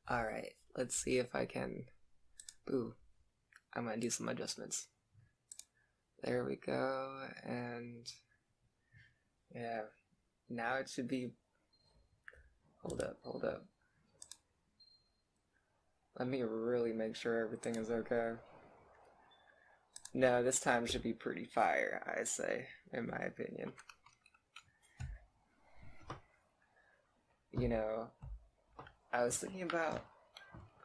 Alright, let's see if I can... Ooh, I'm gonna do some adjustments. There we go, and... yeah, now it should be... Hold up. Let me really make sure everything is okay. No, this time should be pretty fire, I say, in my opinion. You know, I was thinking about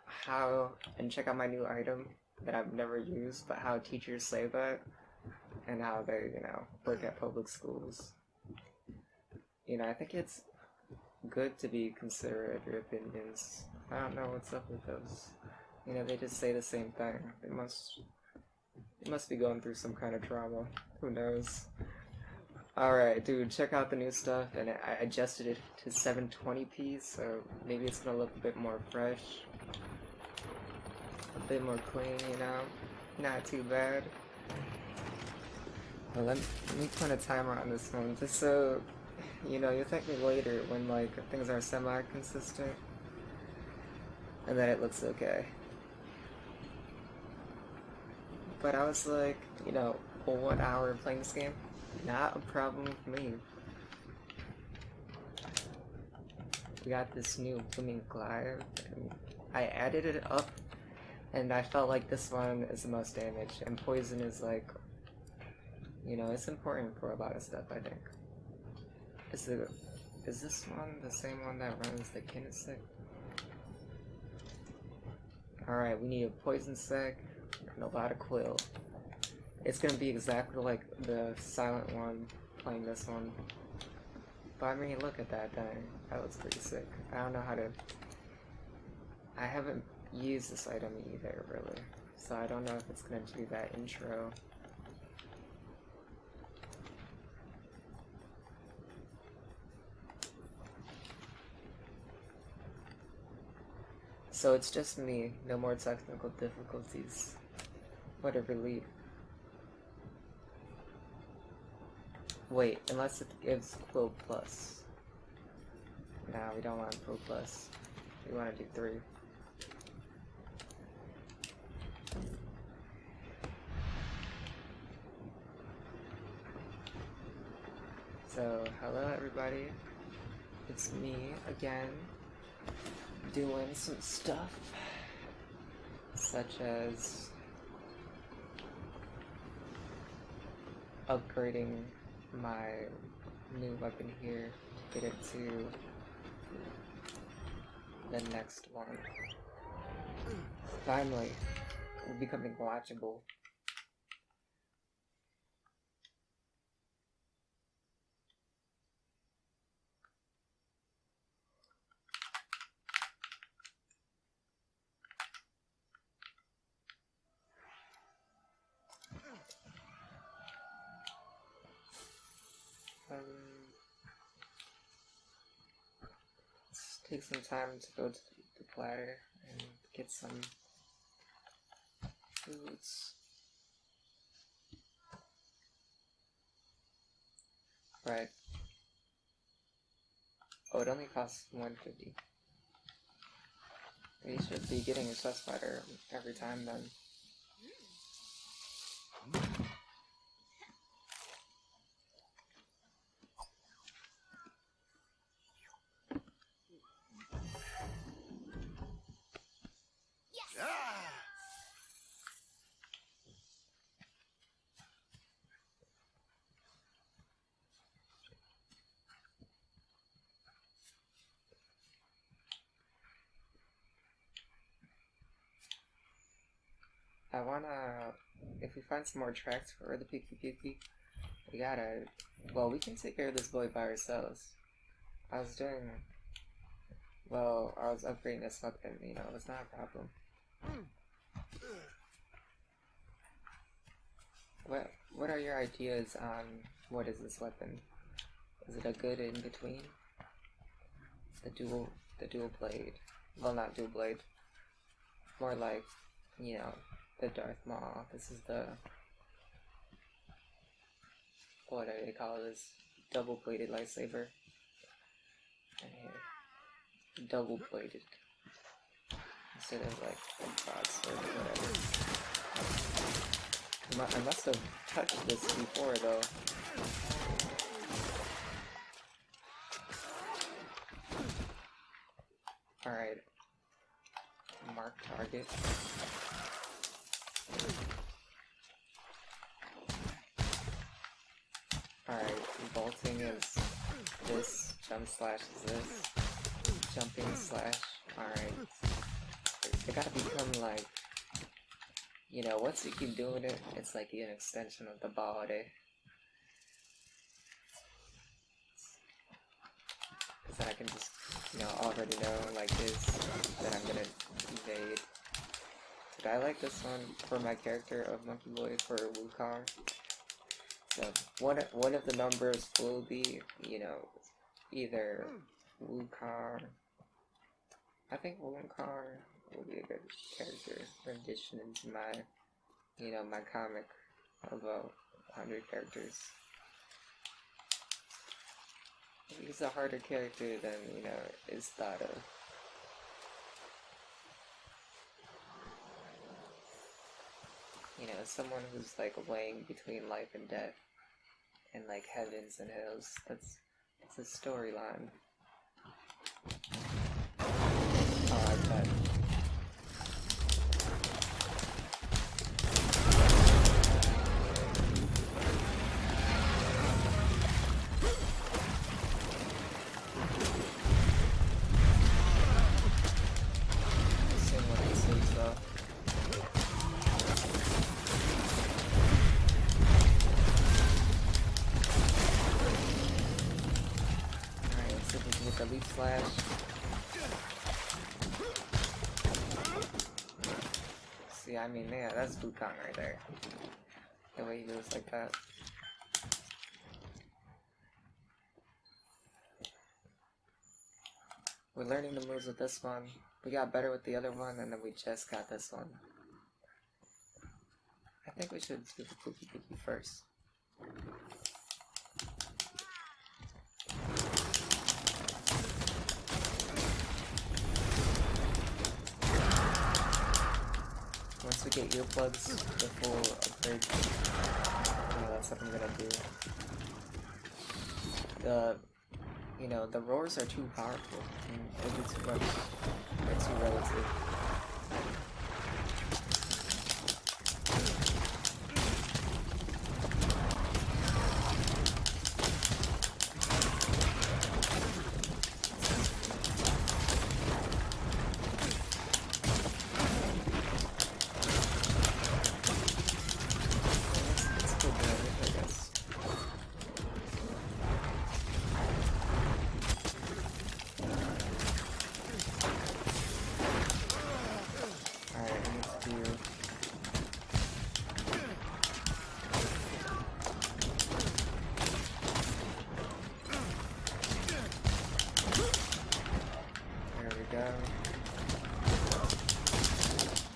how, and check out my new item that I've never used, but how teachers say that, and how they, work at public schools. I think it's good to be considerate of your opinions. I don't know what's up with those. They just say the same thing. They must be going through some kind of trauma. Who knows? Alright, dude, check out the new stuff, and I adjusted it to 720p, so maybe it's gonna look a bit more fresh. A bit more clean, Not too bad. Well, let me put a timer on this one, just so, you'll thank me later when, things are semi-consistent. And then it looks okay. But I was like, for 1 hour playing this game, not a problem with me. We got this new blooming glide, and I added it up, and I felt like this one is the most damage, and poison is it's important for a lot of stuff, I think. Is this one the same one that runs the kinetic? Alright, we need a poison sec and a lot of quill. It's gonna be exactly like the silent one playing this one. But I mean, look at that thing. That looks pretty sick. I don't know how to... I haven't used this item either, really. So I don't know if it's gonna do that intro. So it's just me, no more technical difficulties. What a relief. Wait, unless it gives Quill Plus. Nah, we don't want Quill Plus. We want to do 3. So, hello everybody. It's me again, doing some stuff, such as upgrading my new weapon here to get it to the next one. Finally, becoming watchable. Let's take some time to go to the platter and get some foods. Right. Oh, it only costs $150. We should be getting a chest fighter every time then. I wanna, if we find some more tracks for the Piki, we gotta, well, we can take care of this boy by ourselves. I was upgrading this weapon, it's not a problem. What are your ideas on what is this weapon? Is it a good in-between? The dual blade. Well, not dual blade. More like, the Darth Maul. This is the... what do they call this? Double-bladed lightsaber. And here. Double-bladed. instead of like a broadsword or whatever. I must have touched this before though. Alright. Mark target. Alright, bolting is this, jump slash is this, jumping slash, alright. It gotta become like, you know, once you keep doing it, it's like an extension of the body. Cause then I can just, you know, already know like this, that I'm gonna evade. Did I like this one for my character of Monkeyboy for Wukong? So one of the numbers will be, you know, either Wukong. I think Wukong will be a good character rendition into my, you know, my comic of 100 characters. He's a harder character than, you know, is thought of. You know, someone who's like weighing between life and death, and like heavens and hills. It's a storyline. Oh, I bet. Same what this is though. With the leaf slash. See, I mean, yeah, that's Wukong right there. The way he moves like that. We're learning the moves with this one. We got better with the other one, and then we just got this one. I think we should do the Pookie Pookie first. Once we get earplugs, the full upgrade, yeah, that's what I'm gonna do. The roars are too powerful, and they do too much. They're too relative.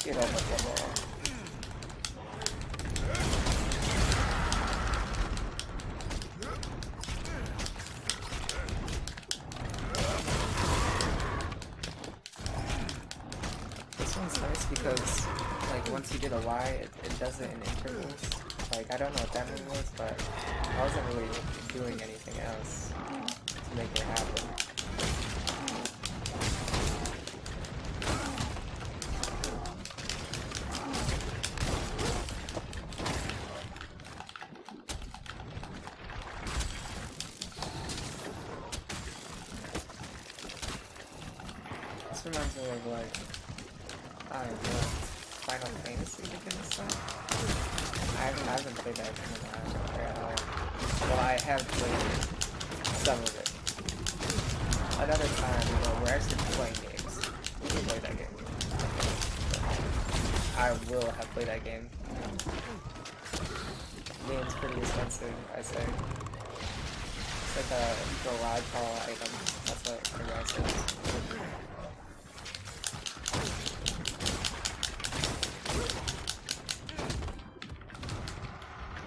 Get over the wall. This one's nice because, like, once you get a Y, it does it in intervals. Like, I don't know what that one was, but I wasn't really doing anything else to make it happen. This reminds me of, like, I don't know, Final Fantasy again this time. I haven't played that in a while. Well, I have played some of it. Another time, you know, we're actually playing games. We can play that game. I will have played that game. The game's pretty expensive, I say. It's like a garage haul item. That's what the guy says.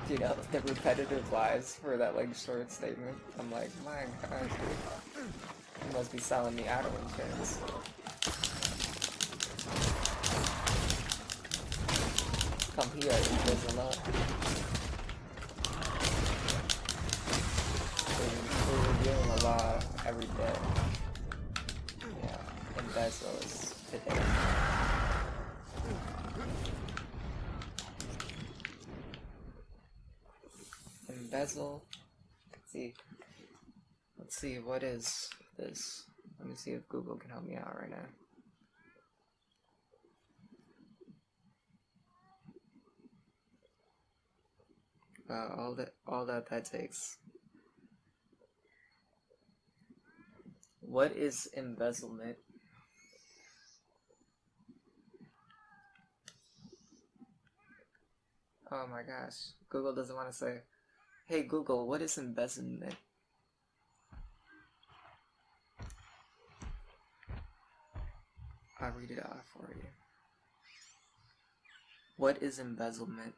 You know, the repetitive lies for that, like, short statement. I'm like, my god, you must be selling me auto insurance. come here, there's a lot. We're reviewing a lot every day. Yeah, embezzles today. Embezzle. Let's see, what is this? Let me see if Google can help me out right now. All that takes. What is embezzlement? Oh my gosh, Google doesn't want to say. Hey Google, what is embezzlement? I'll read it off for you. What is embezzlement?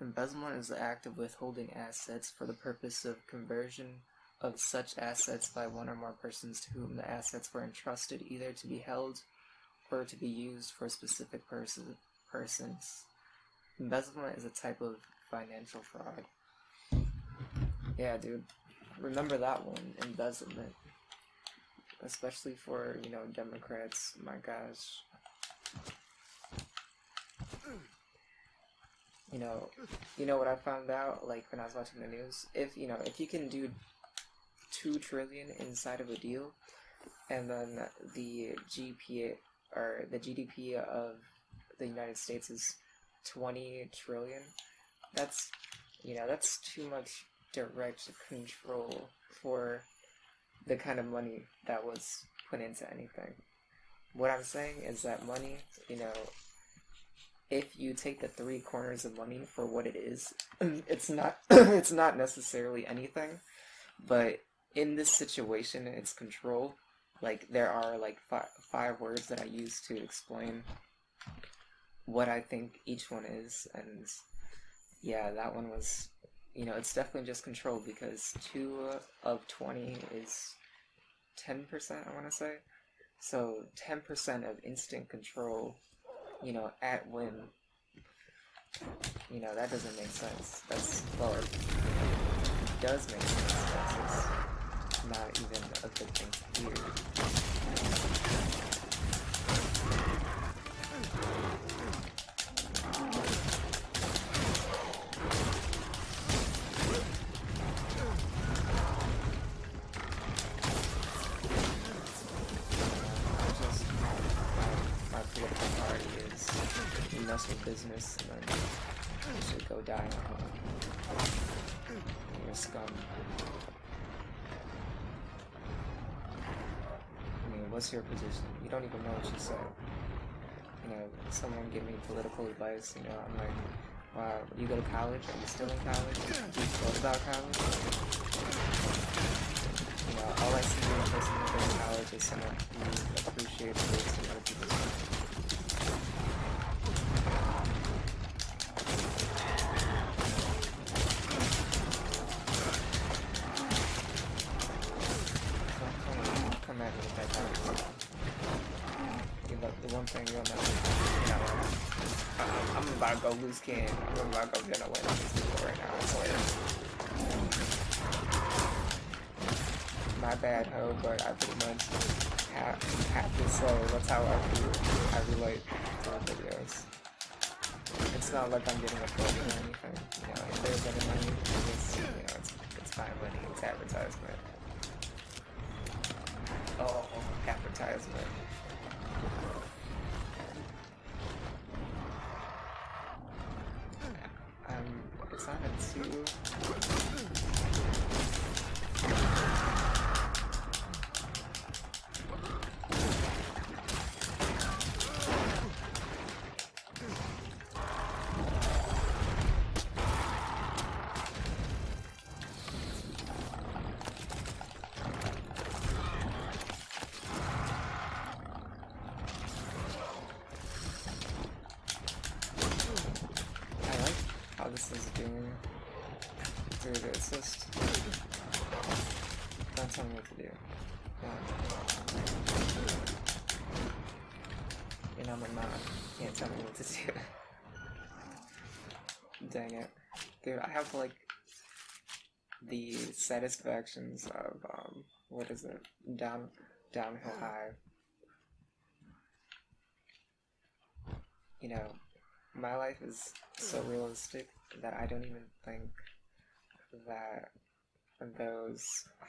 Embezzlement is the act of withholding assets for the purpose of conversion of such assets by one or more persons to whom the assets were entrusted, either to be held or to be used for specific persons. Embezzlement is a type of financial fraud. Yeah, dude. Remember that one, embezzlement. Especially for, you know, Democrats. My gosh. You know what I found out, like, when I was watching the news? If you can do 2 trillion inside of a deal, and then the GDP of the United States is 20 trillion, that's too much direct control for the kind of money that was put into anything. What I'm saying is that money, if you take the 3 corners of money for what it is, it's not it's not necessarily anything, but in this situation, it's control. Like, there are like 5 words that I use to explain what I think each one is, and yeah, that one was, it's definitely just control, because 2 of 20 is 10%, I want to say. So 10% of instant control, at whim, that doesn't make sense. It does make sense, but it's not even a good thing to hear. With business, and then you should go die you're scum. I mean, what's your position? You don't even know what you said. Someone give me political advice, I'm like, wow, you go to college? Are you still in college? Do you thought about college? All I see in a person who goes to college is someone who appreciates wasting other people's time. The one thing you'll know, I'm about to go lose can. I'm about to go get away with these people right now, I swear. My bad, ho, but I pretty much have to say that's how I relate to the videos. It's not like I'm getting a promo or anything. If there's any money, it's fine money, it's advertisement. Oh, advertisement. It's not a 2. This is doing through the assist. Don't tell me what to do. mean, I'm a non. Can't tell me what to do. Dang it. Dude, I have like the satisfactions of what is it? Downhill high. You know, my life is so realistic that I don't even think that those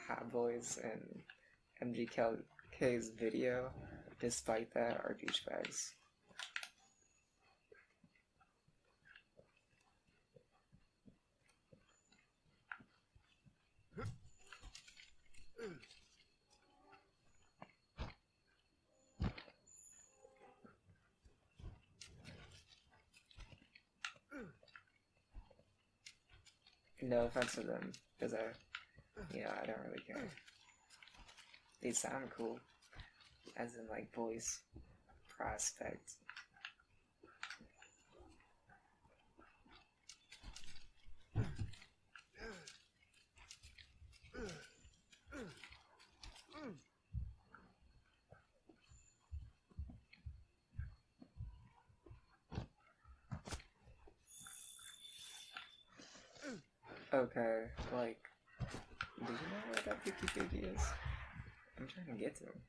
hot boys in MGK's video, despite that, are douchebags. No offense to them, because I don't really care. They sound cool, as in like voice prospect. Okay, like, do you know where that Piki is? I'm trying to get to him.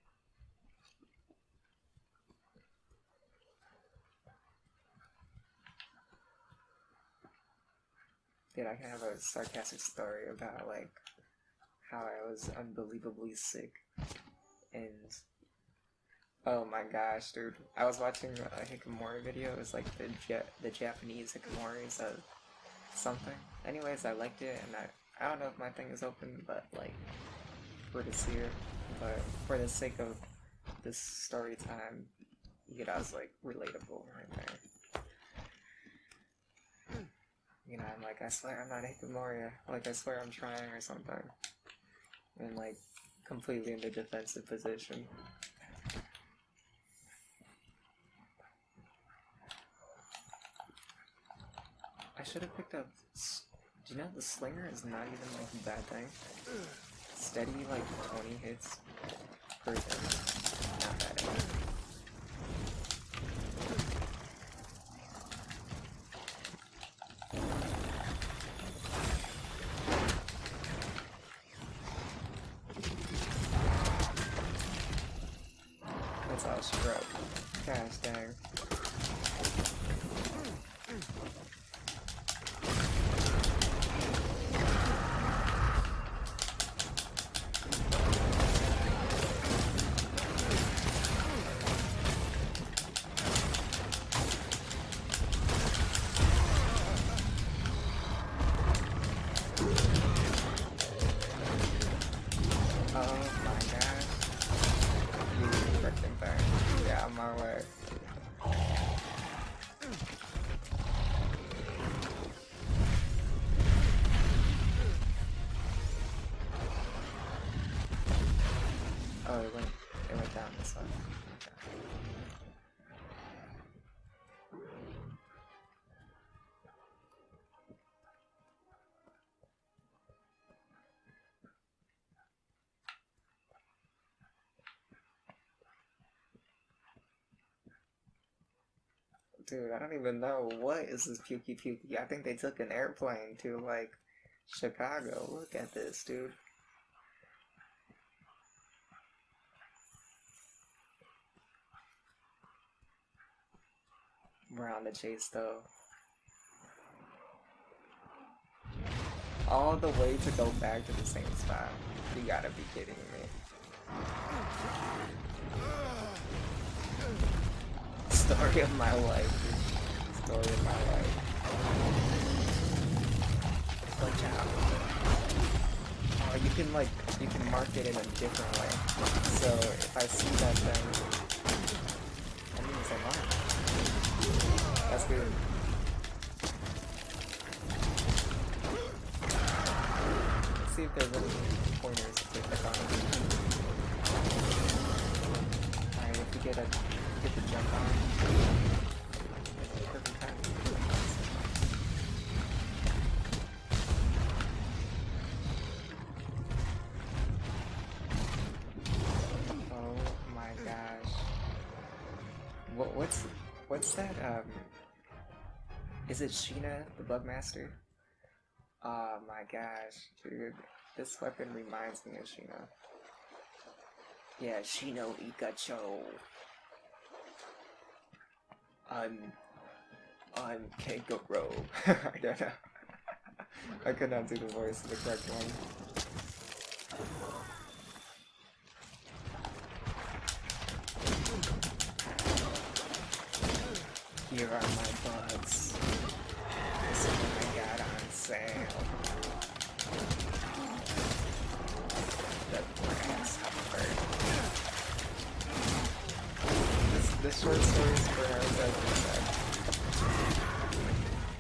Dude, I can have a sarcastic story about, like, how I was unbelievably sick, and, oh my gosh, dude, I was watching a Hikikomori video. It was, like, the Japanese Hikikomoris of something. Anyways, I liked it, and I don't know if my thing is open, but, like, we're just here. But for the sake of this story time, you get us like relatable right there. You know, I'm like, I swear I'm not Hikikomori, like I swear I'm trying or something. And like completely in the defensive position. I should have picked up. Do you know the slinger is not even like a bad thing? Steady like 20 hits per turn. Not bad at all. That's all scrub. Gosh dang. Oh, it went down this way. Okay. Dude, I don't even know what is this Pukey. I think they took an airplane to like Chicago. Look at this, dude. We're on the chase though. All the way to go back to the same spot. You gotta be kidding me. Story of my life, dude. Story of my life. Watch out. Oh, you can mark it in a different way. So if I see that thing, that means I'm on. That's good. Let's see if there's any pointers to click on. Alright, if we get the jump on. Perfect time. Oh my gosh. What's that? Is it Sheena, the Bugmaster? Oh my gosh, dude. This weapon reminds me of Sheena. Yeah, Shino Ikacho. I'm Kangaroo. I don't know. I could not do the voice of the correct one. Here are my bugs. This is what I got on sale. The grasshopper. The short stories for Naruto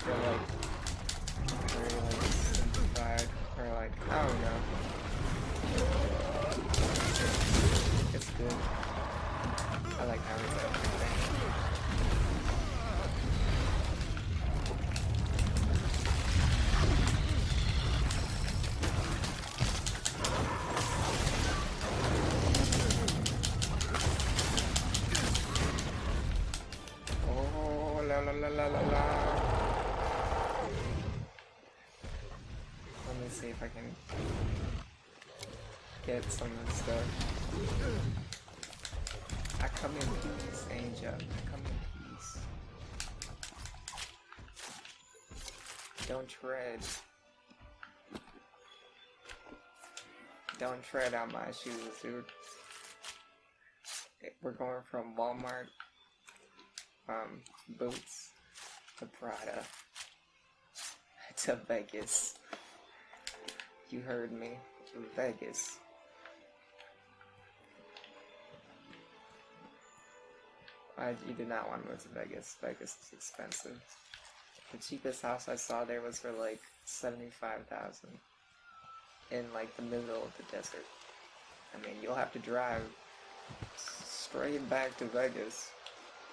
they're like very like simplified, or like I don't know. It's good. I like Naruto. Let me see if I can get some of the stuff. I come in peace, Angel. I come in peace. Don't tread. Don't tread on my shoes, dude. We're going from Walmart boots to Prada to Vegas. You heard me. Vegas. You did not want to move to Vegas. Vegas is expensive. The cheapest house I saw there was for like $75,000 in like the middle of the desert. I mean, you'll have to drive straight back to Vegas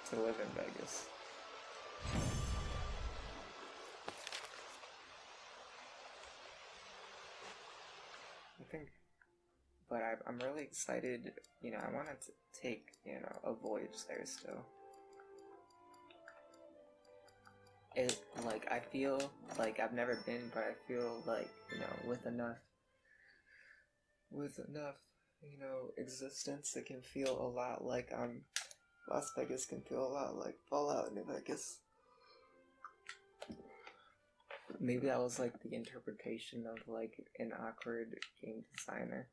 to live in Vegas. I think, but I'm really excited, you know, I want to take, you know, a voyage there still. It, like, I feel like I've never been, but I feel like, you know, with enough, you know, existence, it can feel a lot like, Las Vegas can feel a lot like Fallout New Vegas. Maybe that was like the interpretation of like an awkward game designer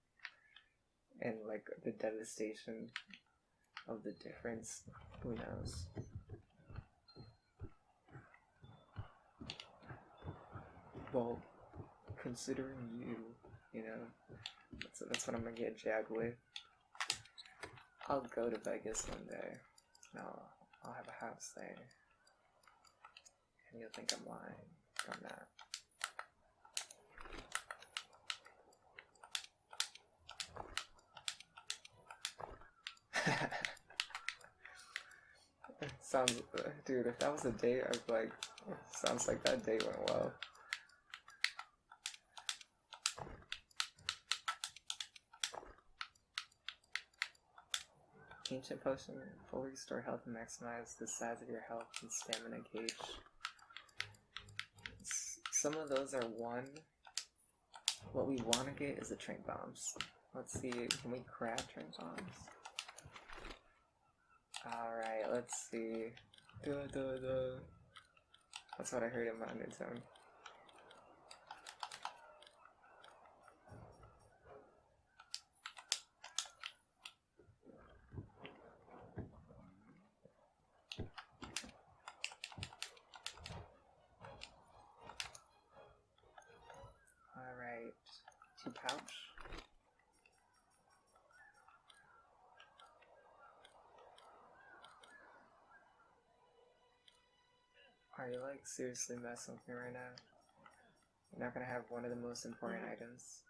and like the devastation of the difference. Who knows? Well, considering you know, that's what I'm gonna get jagged with. I'll go to Vegas one day. No, I'll have a house there. And you'll think I'm lying. I'm not. Sounds, dude, if that was a date, I'd be like, sounds like that date went well. Ancient potion fully restore health and maximize the size of your health and stamina gauge. Some of those are one. What we want to get is the train bombs. Let's see, can we craft train bombs? Alright, let's see. Duh. That's what I heard in my undertone. Alright, 2 pouch. Are you like seriously messing with me right now? You're not gonna have one of the most important items?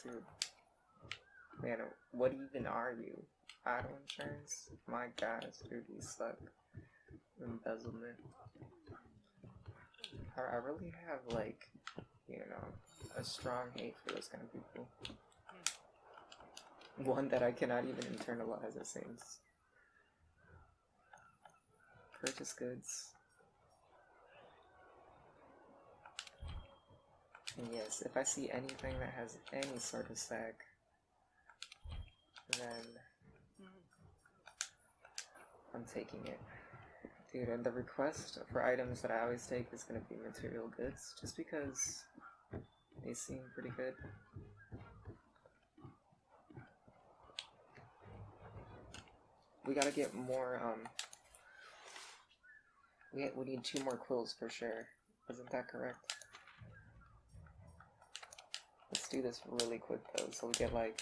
Dude. Man, what even are you? Auto insurance? My gosh, dude, you suck. Embezzlement. I really have like, you know, a strong hate for those kind of people. One that I cannot even internalize, it seems. purchase goods. And yes, if I see anything that has any sort of sag, then I'm taking it. Dude, and the request for items that I always take is gonna be material goods, just because they seem pretty good. We gotta get more, we need 2 more quills for sure. Isn't that correct? Let's do this really quick though, so we get like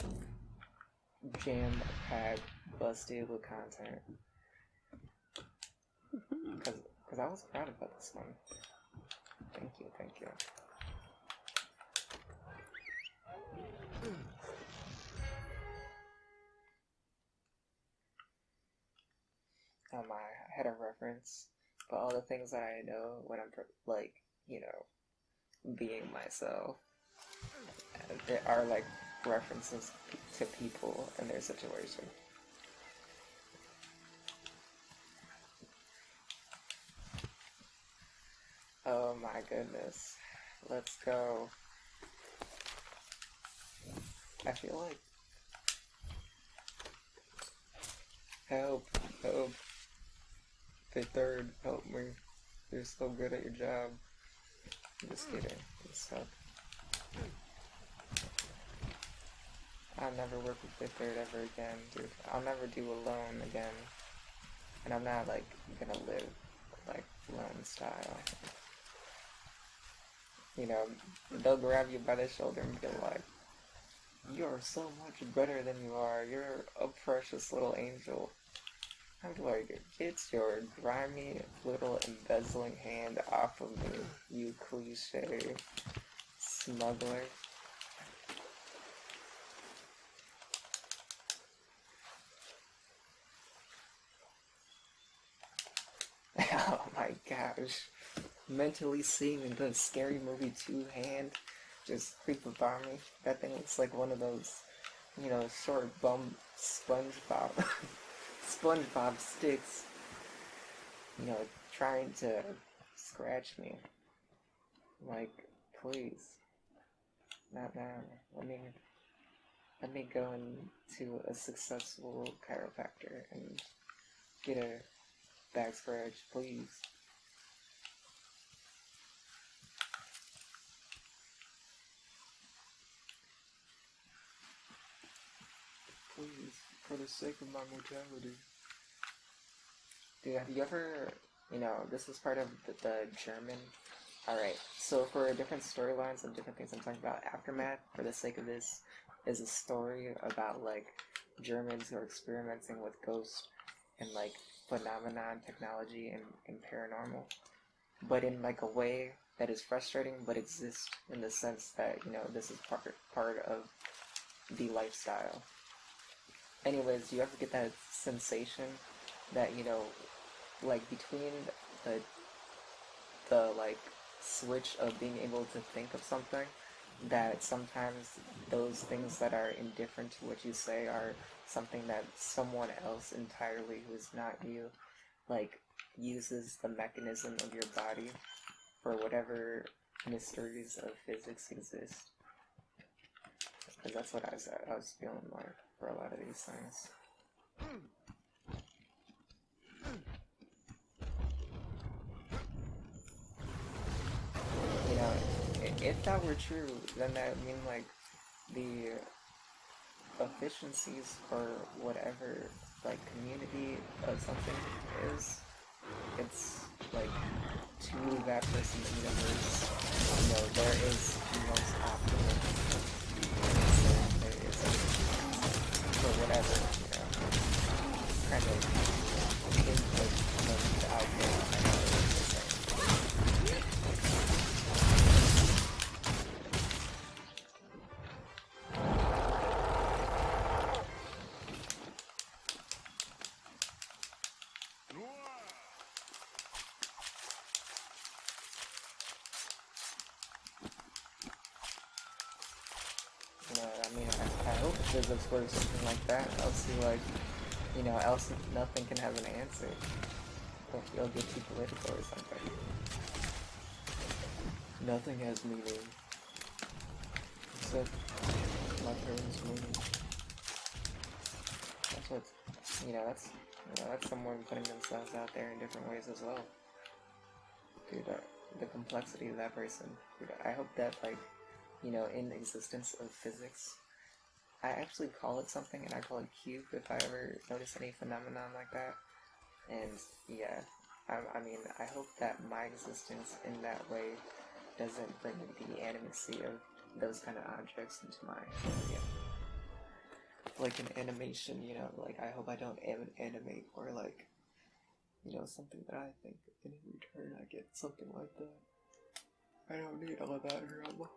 jam-packed, busted with content. Cause I was proud about this one. Thank you, thank you. I had a reference, but all the things that I know when I'm like, you know, being myself, there are like references to people and their situation. Oh my goodness. Let's go. I feel like... Help. Third, help me. You're so good at your job. I'm just kidding. You suck. I'll never work with third ever again, dude. I'll never do alone again. And I'm not, like, gonna live, like, lone style. You know, they'll grab you by the shoulder and be like, you are so much better than you are. You're a precious little angel. I'm like, get your grimy little embezzling hand off of me, you cliche smuggler. Oh my gosh. Mentally seeing the Scary Movie 2 hand just creep upon me. That thing looks like one of those, you know, short bum SpongeBob SpongeBob sticks, you know, trying to scratch me. Like, please. Not now. Let me go into a successful chiropractor and get a back scratch, please. Please, for the sake of my mortality. Dude, have you ever, you know, this is part of the German. Alright, so for different storylines and different things I'm talking about, Aftermath, for the sake of this, is a story about, like, Germans who are experimenting with ghosts and, like, phenomenon technology and paranormal, but in, like, a way that is frustrating but exists in the sense that, you know, this is part of the lifestyle. Anyways, do you ever get that sensation that, you know, like, between the like, switch of being able to think of something, that sometimes those things that are indifferent to what you say are something that someone else entirely who is not you, like, uses the mechanism of your body for whatever mysteries of physics exist. Because that's what I was feeling like for a lot of these things. You know, if that were true, then that would mean, like, the efficiencies for whatever, like, community of something is, it's, like, to that person in the universe, you know, there is the most optimal, so there is, for whatever, you know, kind of input from the output, I know what you're saying. You know, I mean, I hope physics works something like that, else you, like, you know, else nothing can have an answer. You'll get too political or something. Nothing has meaning. Except my parents' meaning. That's what, that's someone putting themselves out there in different ways as well. Dude, the complexity of that person. Dude, I hope that, like, in the existence of physics, I actually call it something, and I call it cube if I ever notice any phenomenon like that. And yeah, I mean, I hope that my existence in that way doesn't bring the animacy of those kind of objects into my yeah. Like an animation, like I hope I don't animate or like, something that I think in return I get something like that. I don't need all of that drama.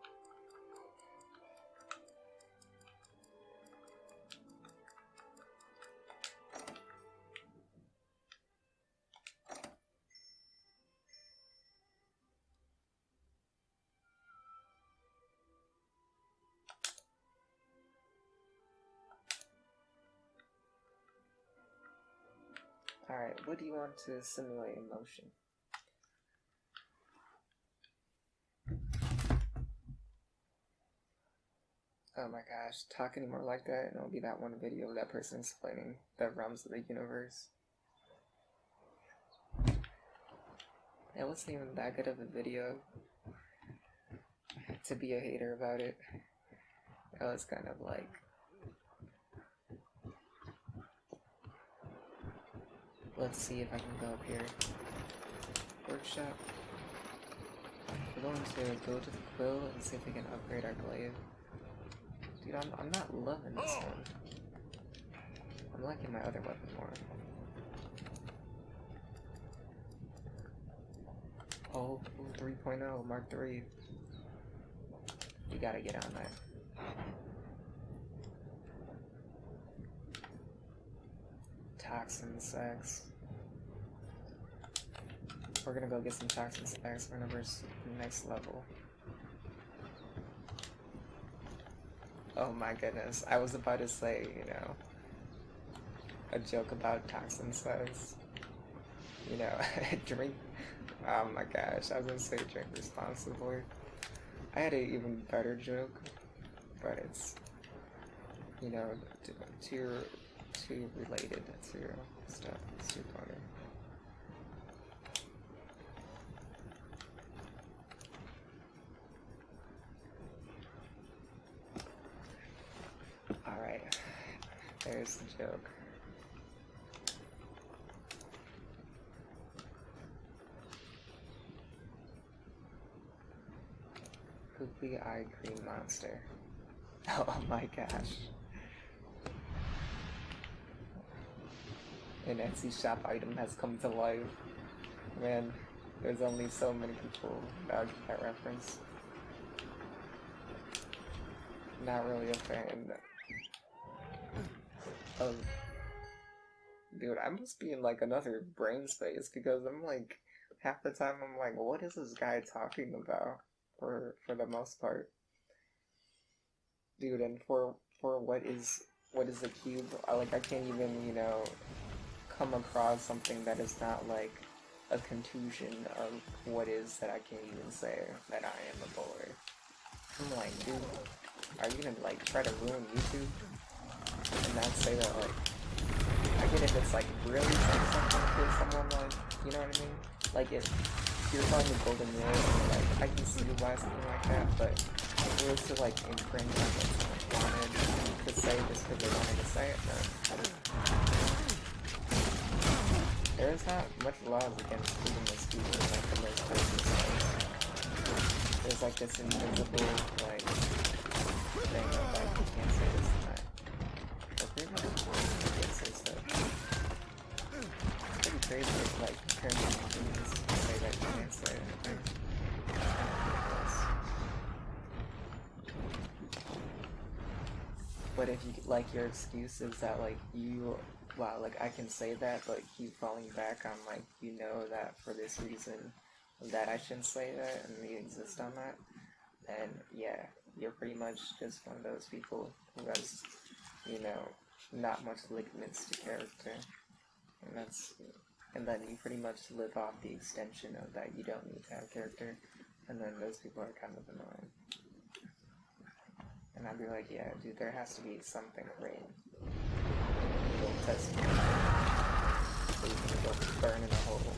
Alright, what do you want to simulate in motion? Oh my gosh, talk anymore like that and it'll be that one video of that person explaining the realms of the universe. It wasn't even that good of a video to be a hater about it. It was kind of like... Let's see if I can go up here. Workshop. We're going to go to the quill and see if we can upgrade our glaive. Dude, I'm not loving this one. I'm liking my other weapon more. Oh, 3.0, Mark III. You gotta get on that. Toxin sex. We're gonna go get some toxin sex for numbers next level. Oh my goodness, I was about to say, a joke about toxin sex. Drink. Oh my gosh, I was gonna say drink responsibly. I had an even better joke, but it's, too related to stuff. It's too funny. Alright, there's the joke. Googly-eyed green monster. Oh my gosh. An Etsy shop item has come to life. Man, there's only so many people that get that reference. Not really a fan of... Dude, I must be in like another brain space because I'm like, half the time I'm like, what is this guy talking about? For the most part. Dude, and for what is a cube, I can't even, come across something that is not like a contusion of what is that I can't even say that I am a boy. I'm like, dude, are you gonna like try to ruin YouTube and not say that like, I get if it's like really saying something to someone like, you know what I mean? Like if you're calling the golden rule, like I can see why something like that, but if it was to like infringe on what someone wanted to say just because they wanted to say it, then there's not much laws against freedom of speech in like the most places. There's like this invisible like thing of like you can't say this and that. But freedom of speech, you can't say stuff. It's pretty crazy if like terms and conditions say that you can't say anything. But if you like your excuse is that like wow, like I can say that, but keep falling back on like that for this reason that I shouldn't say that and we exist on that, then yeah, you're pretty much just one of those people who has not much ligaments to character, and that's and then you pretty much live off the extension of that you don't need to have character, and then those people are kind of annoying. And I'd be like, yeah, dude, there has to be something great. You'll test me. So you can go burn in a hole.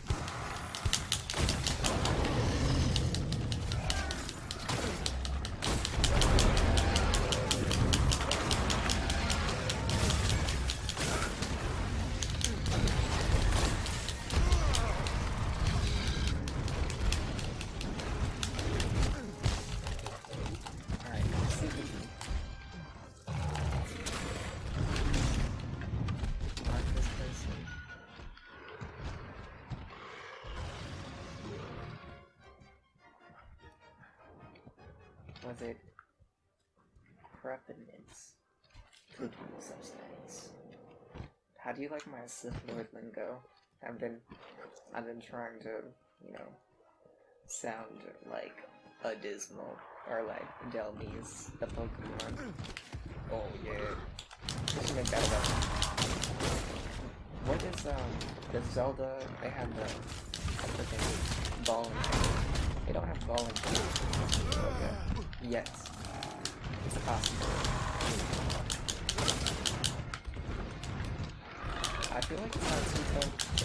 Was it preference to do such things? How do you like my Sith Lord lingo? I've been trying to, you know, sound like a Dismal or like Delmise, the Pokemon. Oh yeah. We should make that up. What is does Zelda, they have the freaking ball and chain. They don't have ball and chain. Okay. Yes. It's possible. I feel like it's not too fun to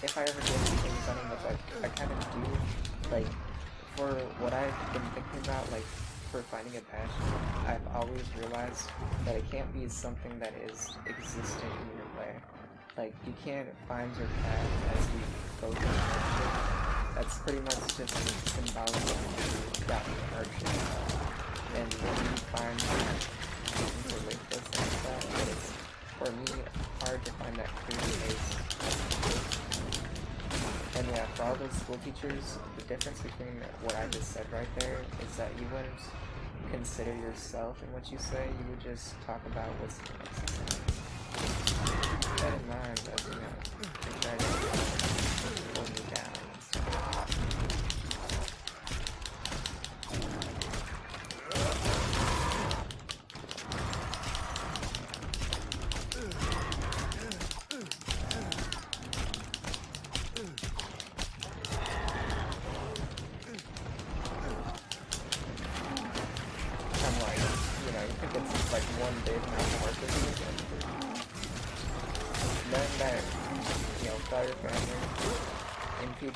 if I ever get anything done, which I kind of do, like, for what I've been thinking about, like, for finding a passion, I've always realized that it can't be something that is existent in your way. Like, you can't find your path as you go through hardship. That's pretty much just symbolic of that hardship. And when you find reasons to relate those things like that, but it's, for me, hard to find that clear space. And yeah, for all those school teachers, the difference between what I just said right there is that you wouldn't consider yourself in what you say, you would just talk about what's necessary. Keep that in mind as, you know, they try to pull me down.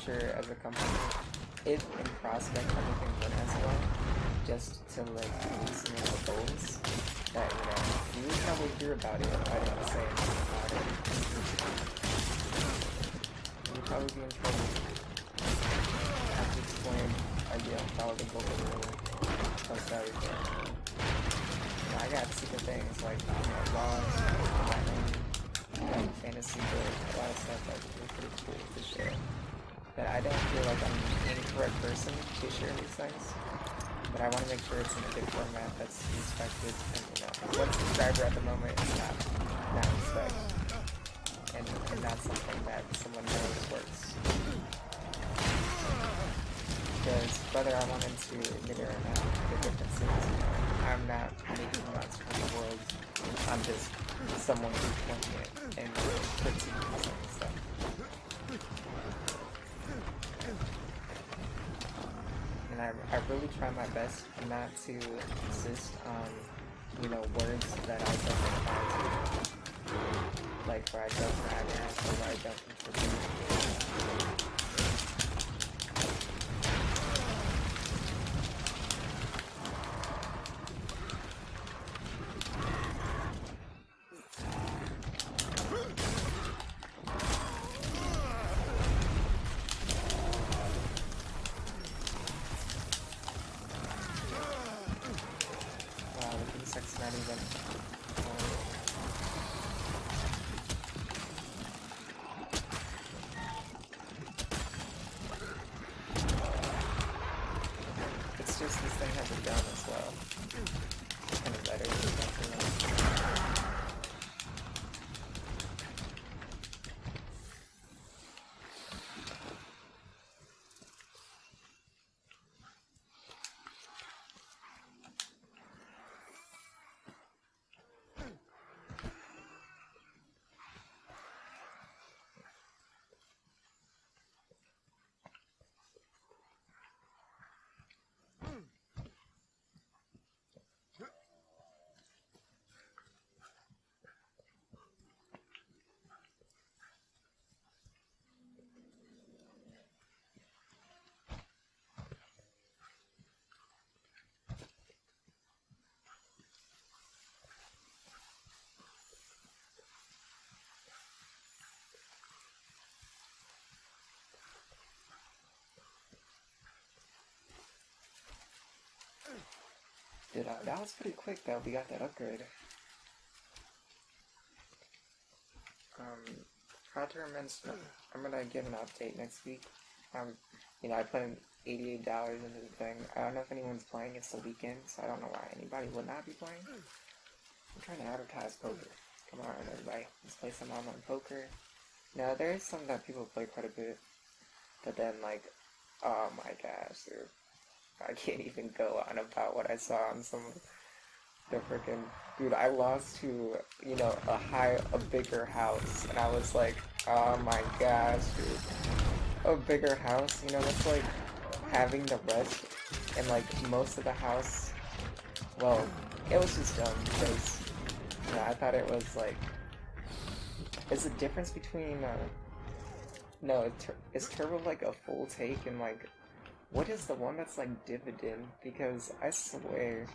As a company, if in prospect everything went as well, just to like meet some of the goals that, you know, you would probably hear about it if I didn't say anything about it. You would probably be in trouble. I have to explain, you know, follow the goal rule, post everything. You know, I got secret things like, you know, laws, fantasy books, a lot of stuff that's pretty cool to share. That I don't feel like I'm the correct person to share these things, but I want to make sure it's in a good format that's respected, and, you know, one subscriber at the moment is not respect, and not something that someone knows works. Because whether I wanted to admit it or not, the difference is, you know, I'm not making lots from the world, I'm just someone who's pointing it and critiquing some stuff. And I really try my best not to insist on, you know, words that I don't apply to. Like where I don't matter or where I don't contribute. Dude, that was pretty quick though. We got that upgrade. How to mention, I'm gonna give an update next week. You know, I put in $88 into the thing. I don't know if anyone's playing. It's the weekend, so I don't know why anybody would not be playing. I'm trying to advertise poker. Come on, everybody. Let's play some online poker. Now, there is some that people play quite a bit, but then, like, oh my gosh, dude. I can't even go on about what I saw on some of the freaking... Dude, I lost to, you know, a bigger house, and I was like, oh my gosh, dude. A bigger house, you know, that's like having the rest, and like most of the house, well, it was just dumb, because, you know, I thought it was like, is the difference between, no, is turbo like a full take, and like, what is the one that's like dividend? Because I swear,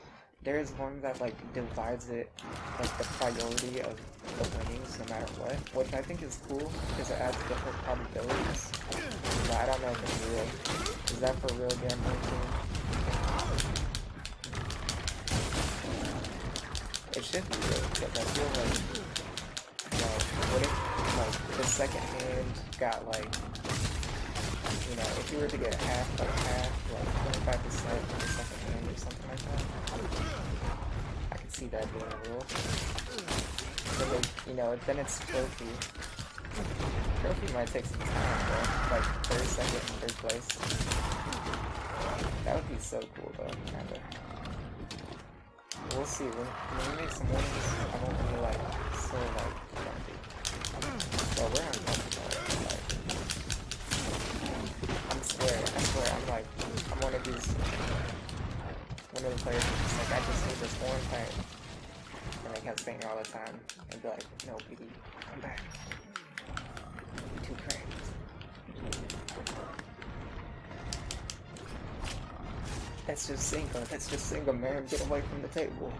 there's one that like divides it, like the priority of the winnings no matter what, which I think is cool because it adds different probabilities. But I don't know if it's real. Is that for real gambling too? It should be real because I feel like, you know, what if like the second hand got like, you know, if you were to get half, like 25% on the second hand or something like that, I can see that being a rule. So then, you know, then it's trophy. Trophy might take some time, though, like third, second, third place. That would be so cool, though, kinda. We'll see. When we make some winnings, I won't be like so like grumpy. Well, we're on Monkeyboy, like. I swear, I'm one of the players who's just like, I just need this one thing. And I kept saying it all the time. And be like, no, baby, come back. You're too crazy. That's just single, man. Get away from the table.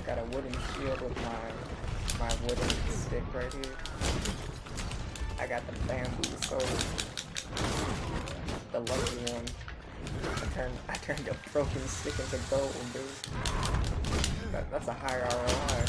Got a wooden shield with my wooden stick right here. I got the bamboo sword, the lucky one. I turned a broken stick into gold, dude. That's a high ROI.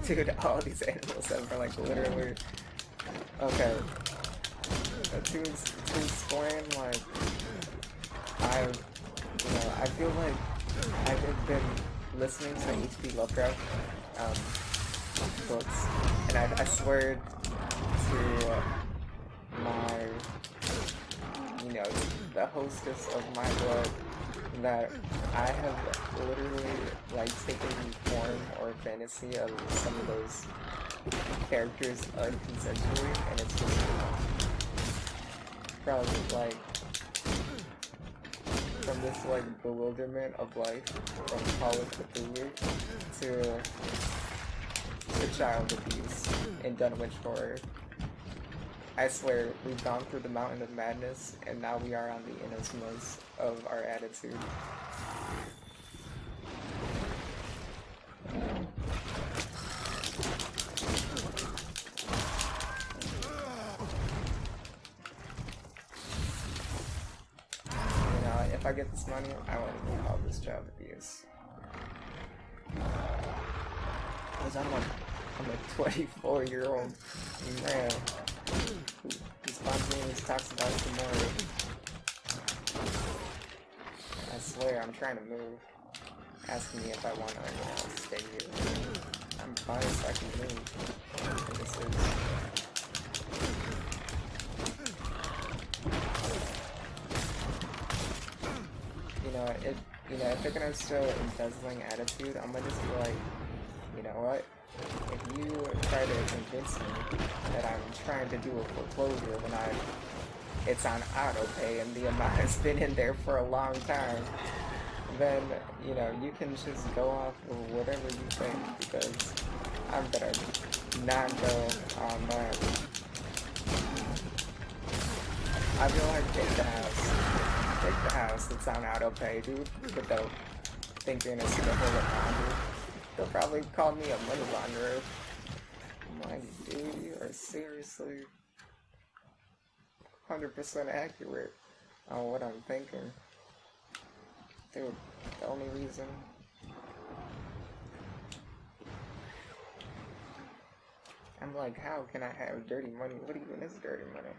Dude, all these animals are like literally... Okay. To explain, like, I feel like I've been listening to H.P. Lovecraft books, and I swear to my, you know, the hostess of my blood, that I have literally, like, taken form or fantasy of some of those characters unconsensually, and it's just from, like, from this, like, bewilderment of life, from Call of Cthulhu to child abuse in Dunwich Horror. I swear, we've gone through the mountain of madness, and now we are on the innermost of our attitude. You know, if I get this money, I won't even call this child abuse. Because I'm a 24-year-old man who spontaneously talks about tomorrow. I swear, I'm trying to move. Asking me if I want to, you know, stay here. I'm fine so I can move. And this is... if they're gonna show embezzling attitude, I'm gonna just be like, you know what? If you try to convince me that I'm trying to do a foreclosure when it's on auto pay and the amount has been in there for a long time, then, you know, you can just go off of whatever you think, because I'm gonna not go on that. I feel like take the house. Take the house that's on auto pay, dude, without thinking it's gonna hold it on, dude. They'll probably call me a money launderer. I'm like, dude, you are seriously 100% accurate on what I'm thinking. Dude, the only reason... I'm like, how can I have dirty money? What even is dirty money?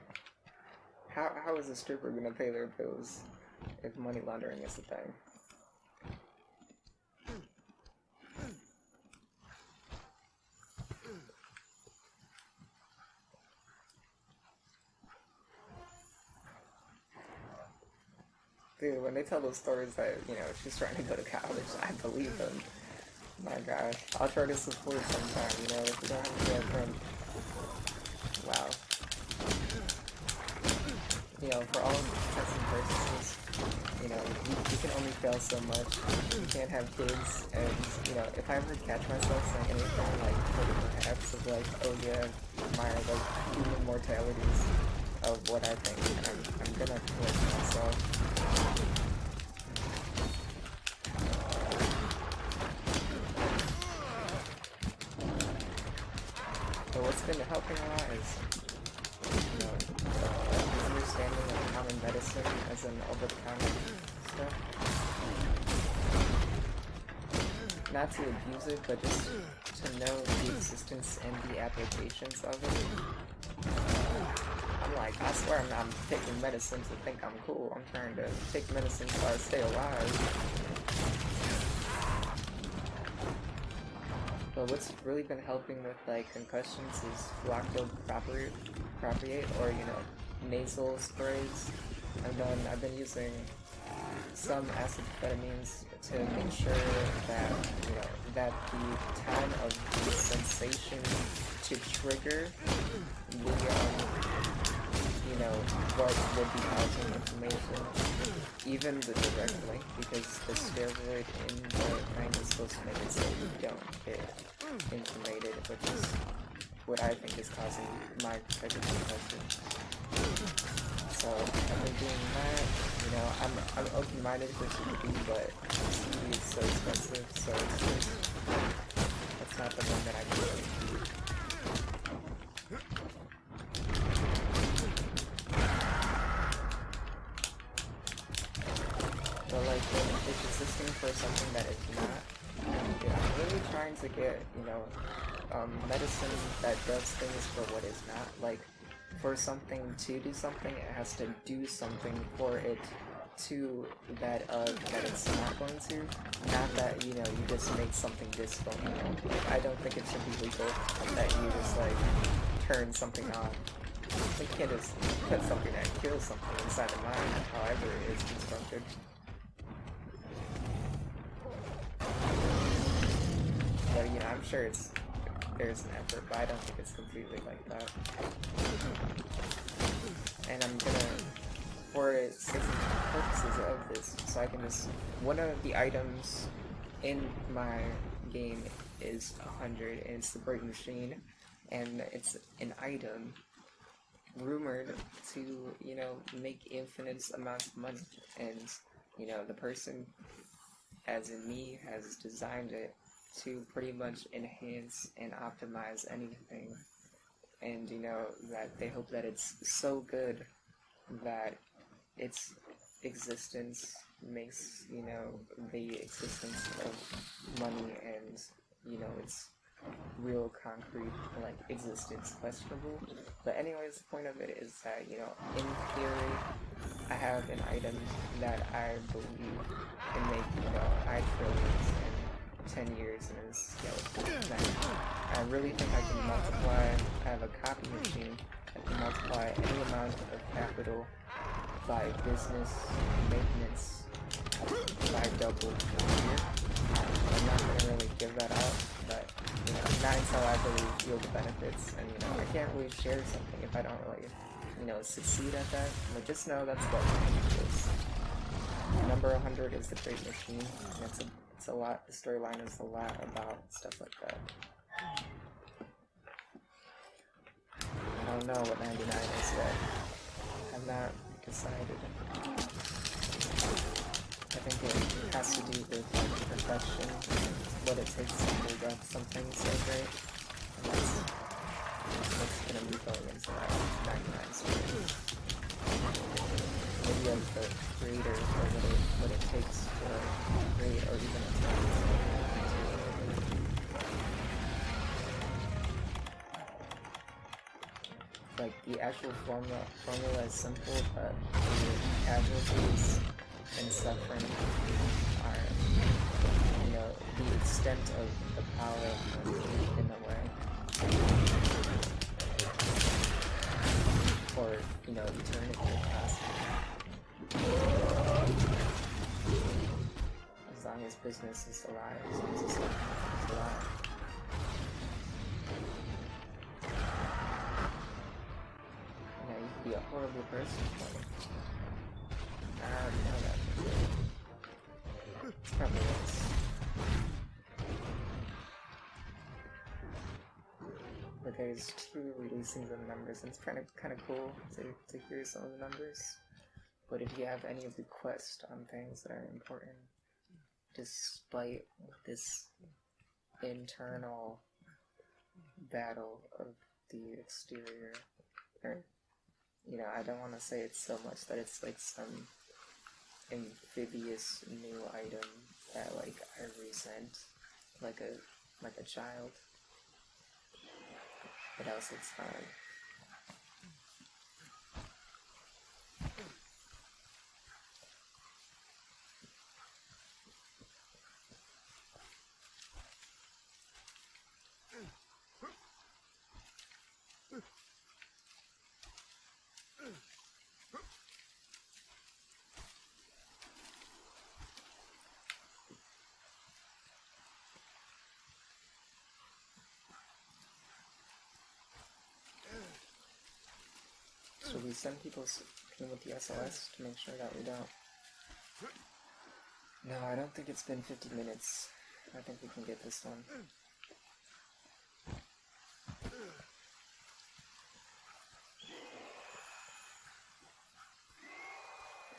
How is a stripper gonna pay their bills if money laundering is a thing? Dude, when they tell those stories that, you know, she's trying to go to college, I believe them. My gosh, I'll try to support sometime, you know, if you don't have a girlfriend. Wow. You know, for all intents and purposes, you know, you can only fail so much. You can't have kids, and, you know, if I ever catch myself saying anything, like, for the perhaps of, like, oh yeah, my, like, human mortalities of what I think, and I'm gonna correct myself. But what's been helping a lot is, you know, understanding of common medicine as an over-the-counter stuff. Not to abuse it, but just to know the existence and the applications of it. I'm like, I swear I'm taking medicine to think I'm cool. I'm trying to take medicine so I stay alive. But what's really been helping with, like, concussions is locked-up propagate, or, you know, nasal sprays. And then I've been using some amphetamines to make sure that, you know, that the time of the sensation to trigger the, you know, what would be causing inflammation, even the direct link, because the steroid in the mind is supposed to make it so you don't get inflamed, which is what I think is causing my type of concussion. So I've been doing that. You know, I'm open-minded for CBD, but CBD is so expensive, so it's just, that's not the one that I can really do. But like, when it's existing for something that it's not, yeah, I'm really trying to get, you know, medicine that does things for what it's not. Like, for something to do something, it has to do something for it to that it's not going to. Not that, you know, you just make something dysfunctional. Like, I don't think it should be legal that you just, like, turn something on. You can't just put something that kills something inside the mind, however it is constructed. But, you know, I'm sure there's an effort, but I don't think it's completely like that. And I'm gonna, for purposes of this, so I can just, one of the items in my game is 100, and it's the break machine, and it's an item, rumored to, you know, make infinite amounts of money, and, you know, the person, as in me, has designed it to pretty much enhance and optimize anything, and, you know, that they hope that it's so good that its existence makes, you know, the existence of money and, you know, its real concrete, like, existence questionable. But anyways, the point of it is that, you know, in theory, I have an item that I believe can make, you know, high trillions in 10 years in a skeleton. I really think I can multiply. I have a copy machine that can multiply any amount of capital by business maintenance by double a year. I'm not going to really give that out, but, you know, not until I really feel the benefits, and, you know, I can't really share something if I don't really, you know, succeed at that, but just know that's what it is. Number 100 is the great machine, and it's a lot, the storyline is a lot about stuff like that. I don't know what 99 is yet. I'm not decided. I think it has to do with, like, perfection, what it takes to hold up something so great, and that's what's gonna be going into that 99 story. Maybe as the creator, or what it takes to create, or even attempt. Like, the actual formula is simple, but the casualties and suffering are, you know, the extent of the power of money in a way. For, you know, eternity possibly. As long as business is alive, as long as it's alive. Be a horrible person for me. I already know that for sure. It's probably is. But there's 2 releasing the numbers, and it's kind of cool to hear some of the numbers. But if you have any of the quests on things that are important, despite this internal battle of the exterior, or, you know, I don't want to say it's so much that it's like some amphibious new item that, like, I resent, like a child. But else it's fine. Should we send people in with the SOS to make sure that we don't? No, I don't think it's been 50 minutes. I think we can get this one.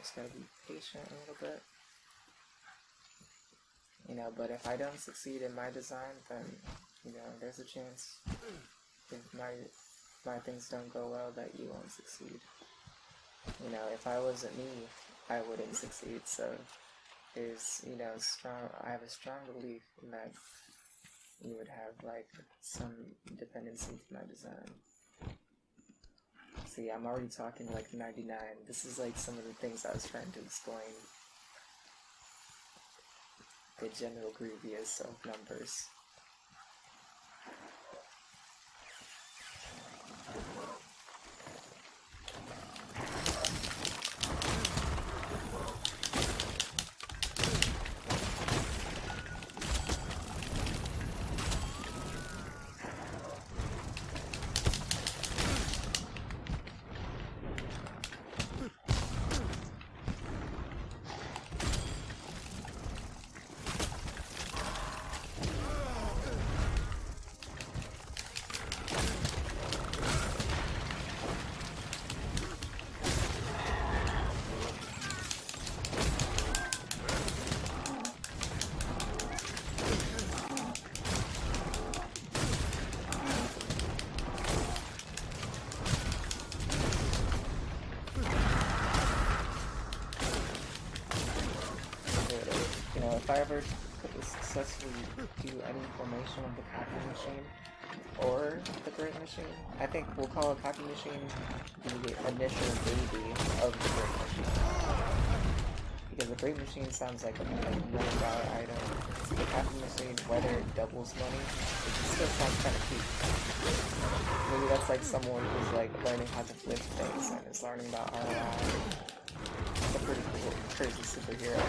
Just gotta be patient a little bit. You know, but if I don't succeed in my design, then, you know, there's a chance if my things don't go well that you won't succeed. You know, if I wasn't me, I wouldn't succeed, so there's, you know, I have a strong belief in that you would have, like, some dependency to my design. See, I'm already talking like 99. This is like some of the things I was trying to explain. The general grievous of numbers. if I ever could successfully do any formation of the copy machine or the great machine, I think we'll call a copy machine the initial baby of the great machine. Because the great machine sounds like a $1 million item. The copy machine, whether it doubles money, it still sounds kind of cute. Maybe that's like someone who's like learning how to flip things and is learning about ROI. It's a pretty cool, crazy superhero.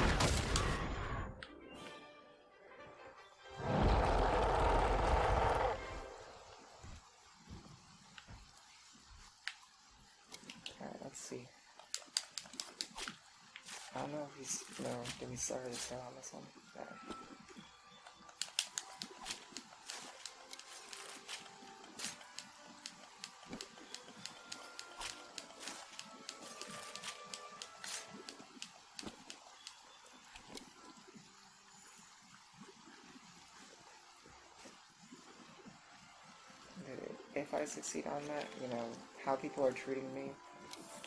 Alright, let's see. I don't know if he's, no, did we start his tail on this one? No. If I succeed on that, you know, how people are treating me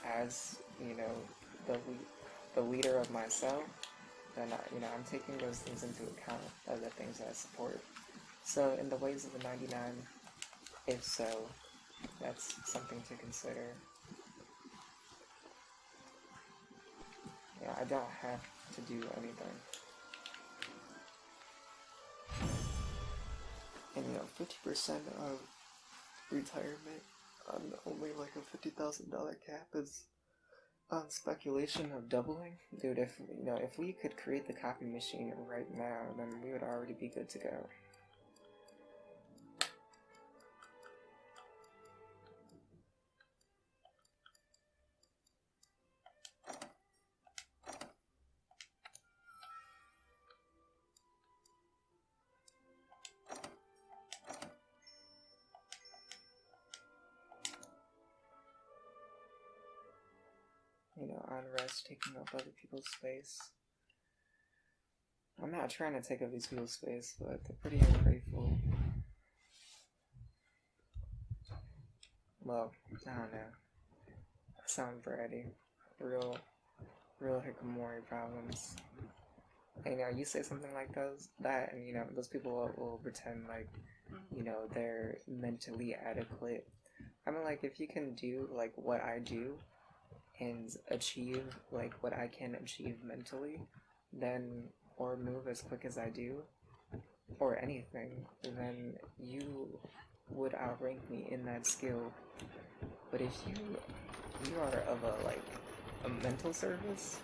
as, you know, the leader of myself, then, you know, I'm taking those things into account as the things that I support. So, in the ways of the 99, if so, that's something to consider. Yeah, I don't have to do anything. And, you know, 50% of retirement on only like a $50,000 cap is on speculation of doubling. Dude, if, you know, if we could create the copy machine right now, then we would already be good to go. You know, unrest, taking up other people's space. I'm not trying to take up these people's space, but they're pretty ungrateful. Well, I don't know. I sound bratty. Real hikikomori problems. And, you know, you say something like that, and, you know, those people will pretend like, you know, they're mentally adequate. I mean, like, if you can do, like, what I do, and achieve like what I can achieve mentally, then, or move as quick as I do, or anything, then you would outrank me in that skill. But if you are of a mental service,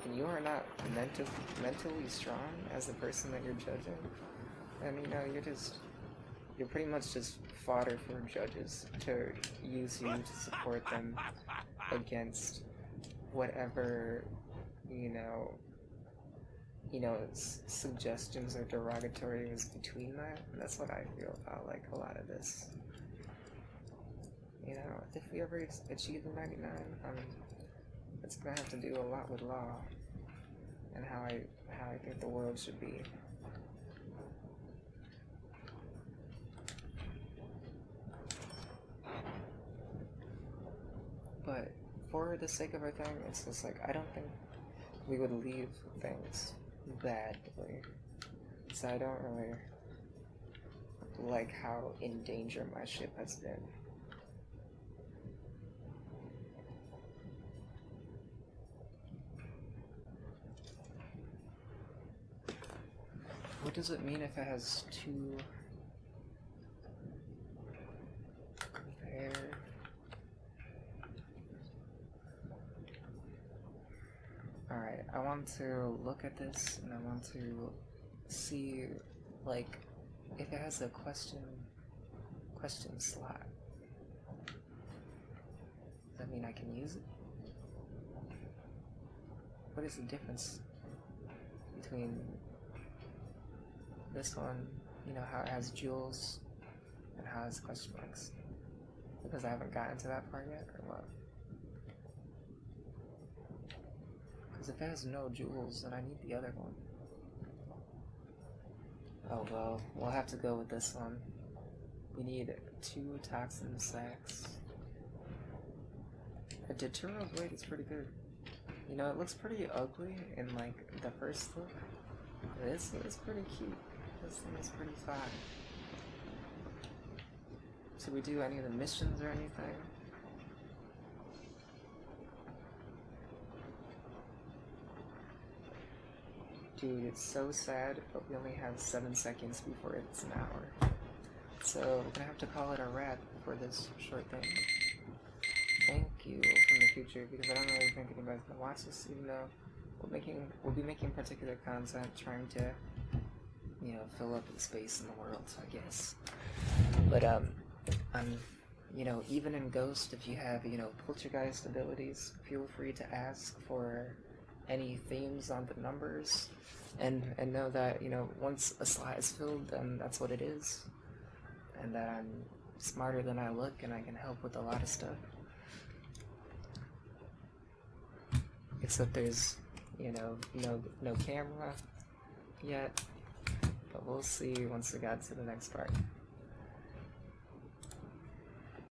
and you are not mentally strong as the person that you're judging, then, you know, you're pretty much just fodder for judges to use you to support them against whatever, you know, suggestions or derogatories between that. And that's what I feel about, like, a lot of this. You know, if we ever achieve the 99, it's gonna have to do a lot with law and how I think the world should be. But for the sake of our thing, it's just like, I don't think we would leave things badly. So I don't really like how in danger my ship has been. What does it mean if it has two compare? Alright, I want to look at this and I want to see, like, if it has a question slot. Does that mean I can use it? What is the difference between this one, you know, how it has jewels, and how it has question marks? Because I haven't gotten to that part yet, or what? Because if it has no jewels, then I need the other one. Oh well, we'll have to go with this one. We need 2 toxin sacks. A Deturro's weight is pretty good. You know, it looks pretty ugly in, like, the first look, This is pretty cute. This thing is pretty fun. Should we do any of the missions or anything? Dude, it's so sad, but we only have 7 seconds before it's an hour. So we're gonna have to call it a wrap for this short thing. Thank you from the future, because I don't really think anybody's gonna watch this, even though we'll be making particular content, trying to, you know, fill up the space in the world, I guess. But you know, even in Ghost, if you have, you know, poltergeist abilities, feel free to ask for any themes on the numbers, and know that, you know, once a slot is filled, then that's what it is, and that I'm smarter than I look, and I can help with a lot of stuff. Except there's, you know, no camera yet, but we'll see once we got to the next part.